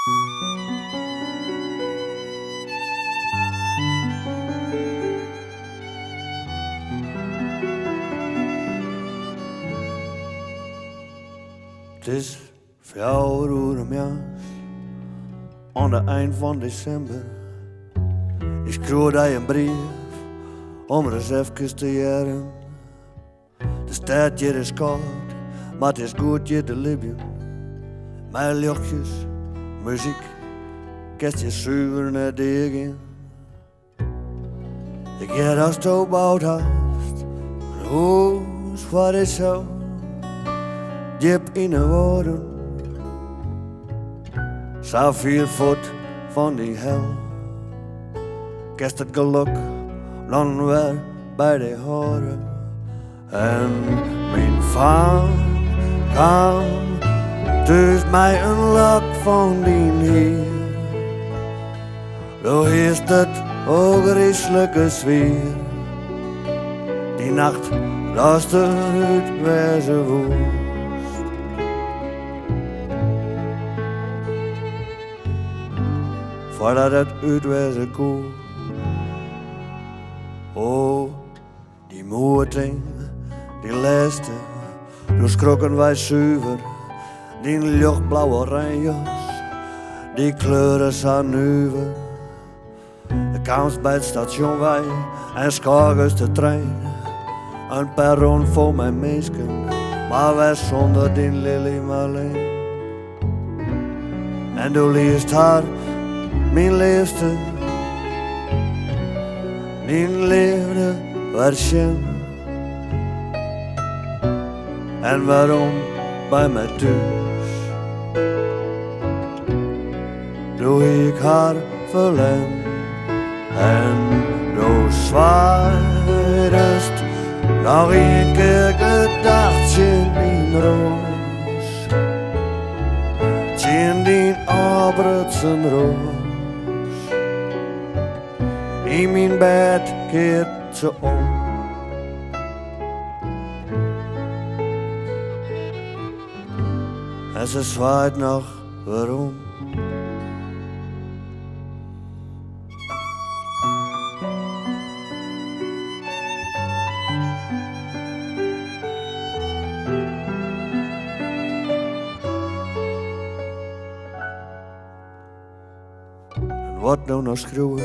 Het is 4 uur mjaars, aan het eind van december. Ik schreeuw je een brief, om er eens even te jaren. De stad hier is koud, maar het is goed hier te leven. Mijn lichtjes, muziek, kistjes zuur naar degen. Ik heb als het opbouwd haast, een huis wat is zo diep in de woorden. Zo 4 voet van die hel. Kerst het geluk dan weer bij de horen. En mijn vader kwam dus mij een lak van die heer. Zo heerst het ogrieselijke sfeer. Die nacht was eruit wezen woest. Voordat het uitwezen kon. Oh, die moerting, die leste, toen schrokken wij zuiver. Die lichtblauwe oranjes, die kleuren zijn nuver. De kans bij het station wij en s'korgens de trein. Een perron voor mijn meesken, maar wij zonder die Lily Marleen. En du liefst haar, mijn liefste, die leefde waarschijn. En waarom bij mij thuis? Doe ik haar verlen en doe zwaarst nog een keer gedachtje in roos. Tjen die abretsen roos. In mijn bed keert ze om. En ze zwaait nog waarom. En wat nou nog schreeuwen?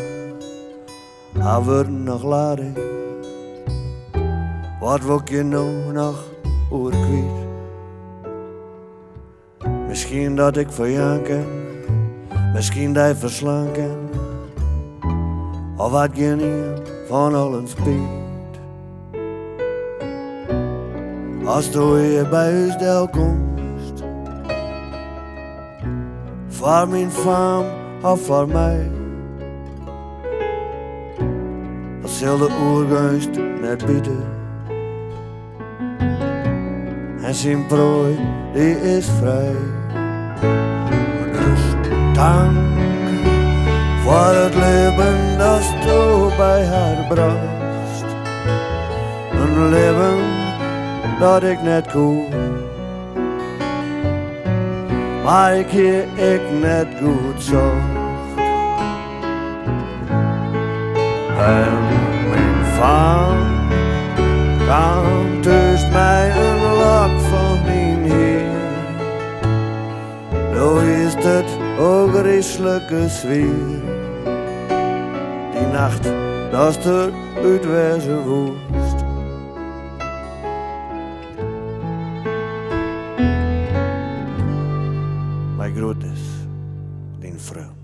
Haar worden nog lading. Wat wil je nou nog oer kwijt? Misschien dat ik voor jou ken, misschien dat je verslaan kan. Of wat je niet van allen spijt. Als du hier bij ons del komst, voor mijn faam of voor mij. Dat zal de oergunst net bieden. En zijn prooi, die is vrij. Dus dank voor het leven dat du bij haar bracht. Een leven dat ik net kon. Maar ik net goed zocht. En mijn vader kwam dus mij een lak van mijn heer. Zo is het ogrieselijke sfeer. Die nacht, dat is de uitwezen woest. Mijn groet is, die vrouw.